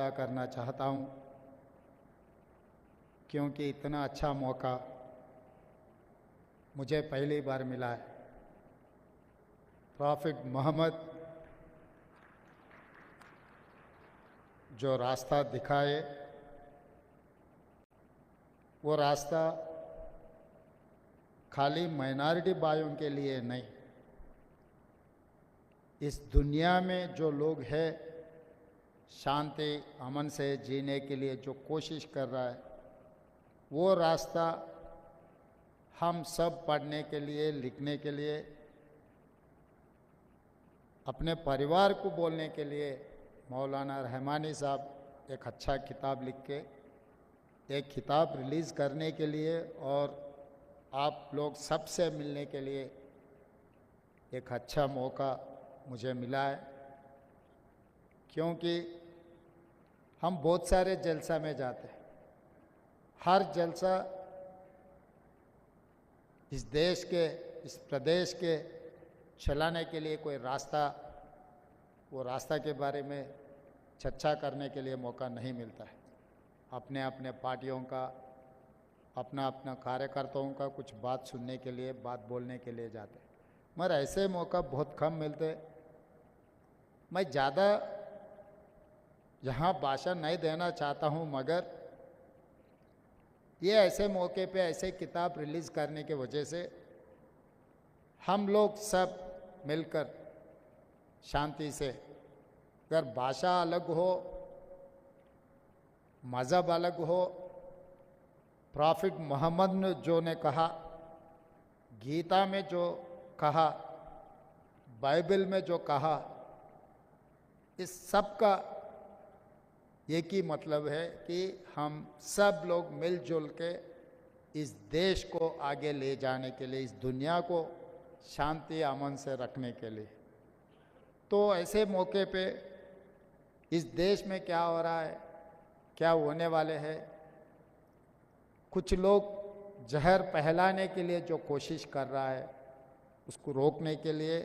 अदा करना चाहता हूं, क्योंकि इतना अच्छा मौका मुझे पहली बार मिला है। प्रॉफिट मोहम्मद जो रास्ता दिखाए, वो रास्ता खाली माइनॉरिटी भाइयों के लिए नहीं, इस दुनिया में जो लोग हैं शांति अमन से जीने के लिए जो कोशिश कर रहा है, वो रास्ता हम सब पढ़ने के लिए, लिखने के लिए, अपने परिवार को बोलने के लिए मौलाना रहमानी साहब एक अच्छा किताब लिख के एक किताब रिलीज़ करने के लिए और आप लोग सबसे मिलने के लिए एक अच्छा मौका मुझे मिला है। क्योंकि हम बहुत सारे जलसा में जाते हैं, हर जलसा इस देश के, इस प्रदेश के चलाने के लिए कोई रास्ता, वो रास्ता के बारे में चर्चा करने के लिए मौका नहीं मिलता है। अपने अपने पार्टियों का, अपना अपना कार्यकर्ताओं का कुछ बात सुनने के लिए, बात बोलने के लिए जाते हैं, मगर ऐसे मौका बहुत कम मिलते। मैं ज़्यादा यहाँ भाषण नहीं देना चाहता हूँ, मगर ये ऐसे मौके पे ऐसे किताब रिलीज़ करने की वजह से हम लोग सब मिलकर शांति से, अगर भाषा अलग हो, मज़हब अलग हो, प्रॉफिट मोहम्मद ने जो ने कहा, गीता में जो कहा, बाइबल में जो कहा, इस सब का एक ही मतलब है कि हम सब लोग मिलजुल के इस देश को आगे ले जाने के लिए, इस दुनिया को शांति अमन से रखने के लिए। तो ऐसे मौके पे इस देश में क्या हो रहा है, क्या होने वाले हैं, कुछ लोग जहर फैलाने के लिए जो कोशिश कर रहा है, उसको रोकने के लिए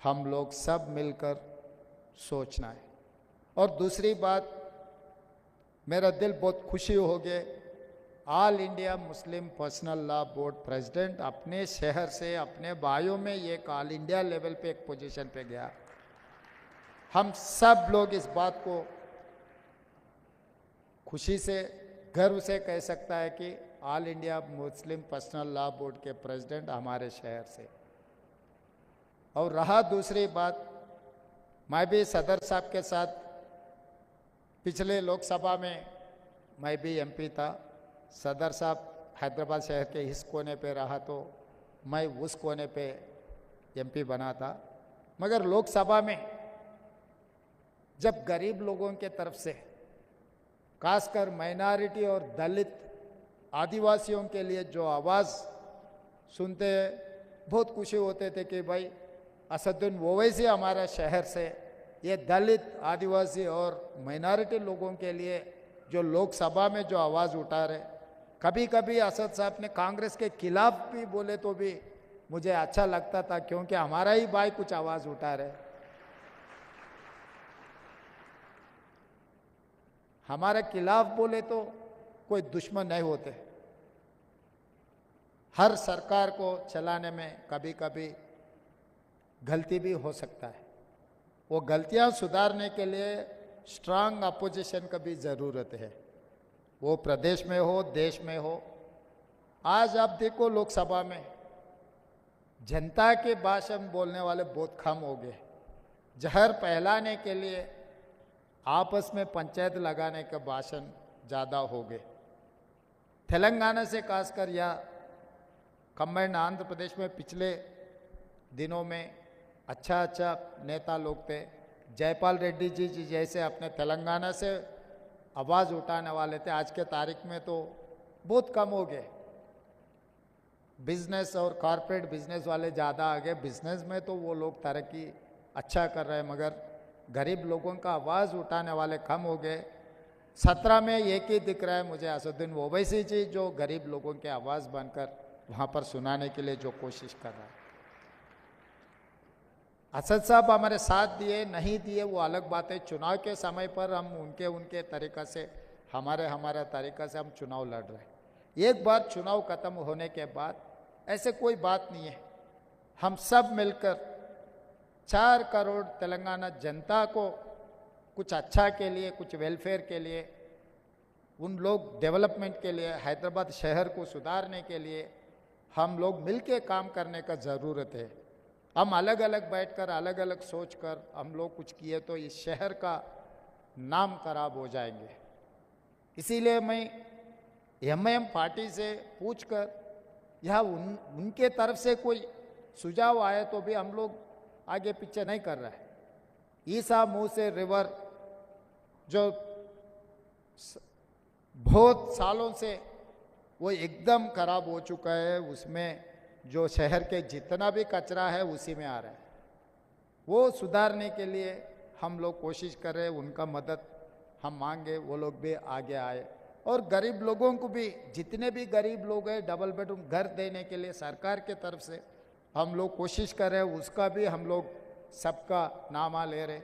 हम लोग सब मिलकर सोचना है। और दूसरी बात, मेरा दिल बहुत खुशी हो गए, all India Muslim personal law board president अपने शहर से, अपने भाइयों में एक ऑल इंडिया लेवल पे एक पोजीशन पे गया। हम सब लोग इस बात को खुशी से, गर्व से कह सकता है कि all India Muslim personal law board के प्रेसिडेंट हमारे शहर से। और रहा दूसरी बात, मैं भी सदर साहब के साथ पिछले लोकसभा में मैं भी एमपी था। सदर साहब हैदराबाद शहर के इस कोने पे रहा तो मैं उस कोने पे एमपी बना था। मगर लोकसभा में जब गरीब लोगों के तरफ से, खासकर माइनॉरिटी और दलित आदिवासियों के लिए जो आवाज़ सुनते, बहुत खुशी होते थे कि भाई असदुद्दीन ओवैसी हमारा शहर से ये दलित, आदिवासी और माइनॉरिटी लोगों के लिए जो लोकसभा में जो आवाज़ उठा रहे। कभी कभी असद साहब ने कांग्रेस के खिलाफ भी बोले तो भी मुझे अच्छा लगता था, क्योंकि हमारा ही भाई कुछ आवाज़ उठा रहे। हमारे खिलाफ बोले तो कोई दुश्मन नहीं होते। हर सरकार को चलाने में कभी कभी गलती भी हो सकता है, वो गलतियां सुधारने के लिए स्ट्रांग अपोजिशन का भी ज़रूरत है, वो प्रदेश में हो, देश में हो। आज आप देखो लोकसभा में जनता के भाषण बोलने वाले बहुत कम हो गए। जहर फैलाने के लिए आपस में पंचायत लगाने का भाषण ज़्यादा हो गए। तेलंगाना से खासकर या कंबाइंड आंध्र प्रदेश में पिछले दिनों में अच्छा नेता लोग थे। जयपाल रेड्डी जी जैसे अपने तेलंगाना से आवाज़ उठाने वाले थे, आज के तारीख में तो बहुत कम हो गए। बिजनेस और कॉरपोरेट बिजनेस वाले ज़्यादा आ गए। बिजनेस में तो वो लोग तरक्की अच्छा कर रहे हैं, मगर गरीब लोगों का आवाज़ उठाने वाले कम हो गए। 17 में एक ही दिख रहा है मुझे, असदुद्दीन ओवैसी जी, जो गरीब लोगों की आवाज़ बनकर वहाँ पर सुनाने के लिए जो कोशिश कर रहा है। असद साहब हमारे साथ दिए नहीं दिए वो अलग बात है। चुनाव के समय पर हम उनके उनके तरीक़ा से हमारा तरीक़ा से हम चुनाव लड़ रहे हैं। एक बार चुनाव ख़त्म होने के बाद ऐसे कोई बात नहीं है, हम सब मिलकर 4 करोड़ तेलंगाना जनता को कुछ अच्छा के लिए, कुछ वेलफेयर के लिए, उन लोग डेवलपमेंट के लिए, हैदराबाद शहर को सुधारने के लिए हम लोग मिलके काम करने का ज़रूरत है। हम अलग अलग बैठकर अलग अलग सोचकर हम लोग कुछ किए तो इस शहर का नाम खराब हो जाएंगे। इसीलिए मैं एमआईएम पार्टी से पूछकर यह उनके तरफ से कोई सुझाव आए तो भी हम लोग आगे पीछे नहीं कर रहे हैं। ईसा मुँह से रिवर जो बहुत सालों से वो एकदम खराब हो चुका है, उसमें जो शहर के जितना भी कचरा है उसी में आ रहा है, वो सुधारने के लिए हम लोग कोशिश कर रहे हैं। उनका मदद हम मांगे, वो लोग भी आगे आए। और गरीब लोगों को भी, जितने भी गरीब लोग हैं, डबल बेडरूम घर देने के लिए सरकार के तरफ से हम लोग कोशिश कर रहे हैं, उसका भी हम लोग सबका नामा ले रहे।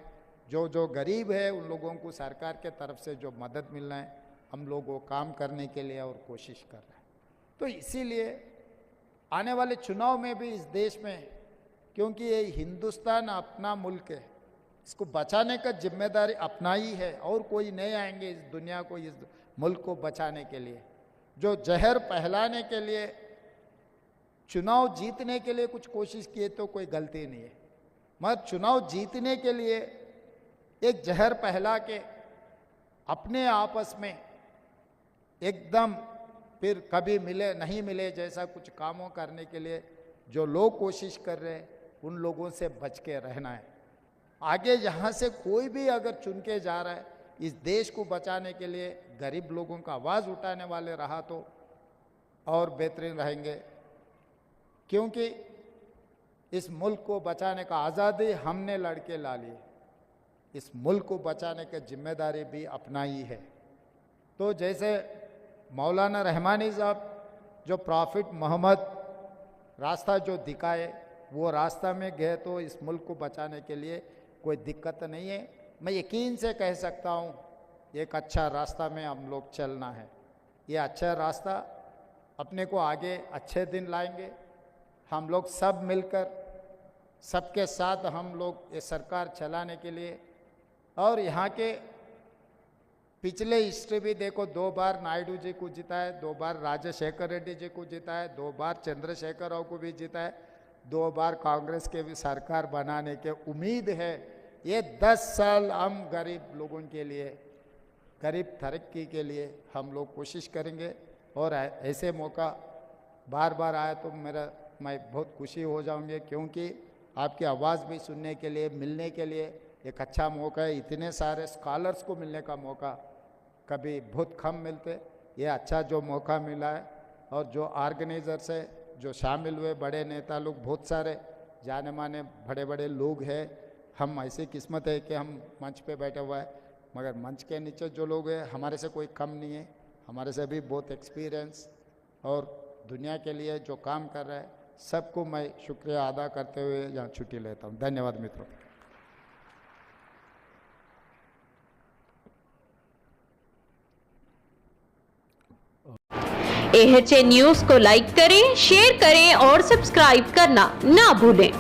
जो जो गरीब है उन लोगों को सरकार के तरफ से जो मदद मिलना है हम लोग वो काम करने के लिए और कोशिश कर रहे हैं। तो इसीलिए आने वाले चुनाव में भी इस देश में, क्योंकि ये हिंदुस्तान अपना मुल्क है, इसको बचाने का जिम्मेदारी अपना ही है और कोई नहीं आएंगे इस दुनिया को, इस मुल्क को बचाने के लिए। जो जहर फैलाने के लिए, चुनाव जीतने के लिए कुछ कोशिश किए तो कोई गलती नहीं है, मगर चुनाव जीतने के लिए एक जहर फैला के अपने आपस में एकदम फिर कभी मिले नहीं मिले जैसा कुछ कामों करने के लिए जो लोग कोशिश कर रहे हैं, उन लोगों से बच के रहना है। आगे यहाँ से कोई भी अगर चुन के जा रहा है इस देश को बचाने के लिए, गरीब लोगों का आवाज़ उठाने वाले रहा तो और बेहतरीन रहेंगे। क्योंकि इस मुल्क को बचाने का आज़ादी हमने लड़के ला ली, इस मुल्क को बचाने की जिम्मेदारी भी अपना ही है। तो जैसे मौलाना रहमानी साहब जो प्रॉफिट मोहम्मद रास्ता जो दिखाए, वो रास्ता में गए तो इस मुल्क को बचाने के लिए कोई दिक्कत नहीं है। मैं यकीन से कह सकता हूँ एक अच्छा रास्ता में हम लोग चलना है। ये अच्छा रास्ता अपने को आगे अच्छे दिन लाएंगे। हम लोग सब मिलकर सबके साथ हम लोग ये सरकार चलाने के लिए, और यहाँ के पिछले हिस्ट्री भी देखो, 2 बार नायडू जी को जीता है, 2 बार राजशेखर रेड्डी जी को जीता है, 2 बार चंद्रशेखर राव को भी जीता है, 2 बार कांग्रेस के भी सरकार बनाने के उम्मीद है। ये 10 साल हम गरीब लोगों के लिए, गरीब तरक्की के लिए हम लोग कोशिश करेंगे। और ऐसे मौका बार बार आया तो मैं बहुत खुशी हो जाऊंगी, क्योंकि आपकी आवाज़ भी सुनने के लिए, मिलने के लिए एक अच्छा मौका है। इतने सारे स्कॉलर्स को मिलने का मौका कभी बहुत कम मिलते, ये अच्छा जो मौका मिला है। और जो ऑर्गेनाइजर्स है, जो शामिल हुए बड़े नेता लोग, बहुत सारे जाने माने बड़े बड़े लोग हैं। हम ऐसी किस्मत है कि हम मंच पे बैठे हुए हैं, मगर मंच के नीचे जो लोग हैं हमारे से कोई कम नहीं है, हमारे से भी बहुत एक्सपीरियंस और दुनिया के लिए जो काम कर रहा है, सबको मैं शुक्रिया अदा करते हुए यहाँ छुट्टी लेता हूँ। धन्यवाद मित्रों। AHA न्यूज़ को लाइक करें, शेयर करें और सब्सक्राइब करना ना भूलें।